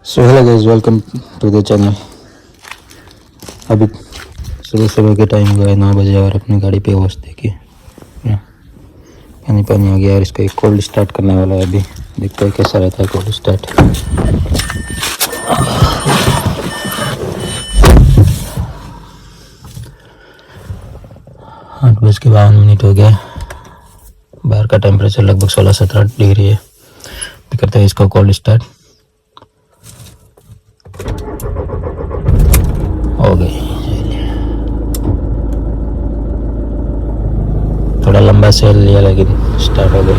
So hello guys, welcome to the channel. अभी सुबह सुबह के टाइम हुआ है 9 बजे और अपनी गाड़ी पे वॉश देखिए पानी पानी आ गया और इसको एक कोल्ड स्टार्ट करने वाला है। अभी देखते हैं कैसा रहता है कोल्ड स्टार्ट। 8:52 हो गया। बाहर का टेम्परेचर लगभग 16-17 डिग्री है। अभी करते हैं इसको कोल्ड स्टार्ट। हो गई, थोड़ा लंबा सेल लिया लेकिन स्टार्ट हो गई।